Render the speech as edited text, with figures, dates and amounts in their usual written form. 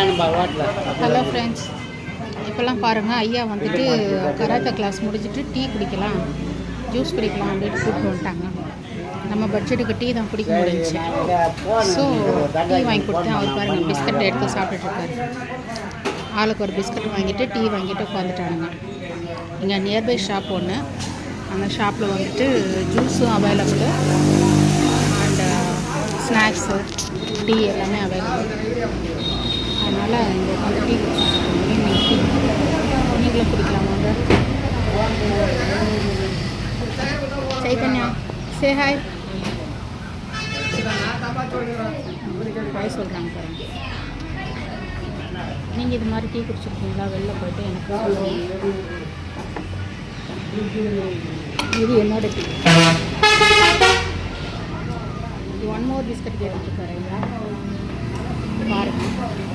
Hello friends, இப்போல்லாம் பாருங்கள், ஐயா வந்துட்டு கராத்தே கிளாஸ் முடிச்சுட்டு டீ குடிக்கலாம், ஜூஸ் குடிக்கலாம் அப்படின்னு கூப்பிட்டு வந்துட்டாங்க. நம்ம பட்ஜெட்டுக்கு டீ தான் குடிக்க முடிஞ்சிச்சு. ஸோ டீ வாங்கி கொடுத்தேன். அவர் பாருங்கள் பிஸ்கட் எடுத்து சாப்பிட்டுட்ருக்காரு. ஆளுக்கு ஒரு பிஸ்கட் வாங்கிட்டு டீ வாங்கிட்டு உட்காந்துட்டானுங்க. இங்கே நியர்பை ஷாப் ஒன்று, அந்த ஷாப்பில் வந்துட்டு ஜூஸும் அவைலபிள் அண்டு ஸ்நாக்ஸு டீ எல்லாமே அவைலபிள். அதனால் இங்கே உட்காந்து டீ குடிச்சிட்டு ஈவினிங் டீ நீங்களும் குடிக்கலாம் வாங்க. சைத்தன்யா சே ஹாய் ஹாய் சொல்கிறாங்க பாருங்க. நீங்கள் இது மாதிரி டீ குடிச்சிருக்கீங்களா? வெளில போய்ட்டு எனக்கு இது என்னோட டீ. ஒன் மோர் பிஸ்கட் கேட்டுருக்காரு ஐயா பாருங்கள்.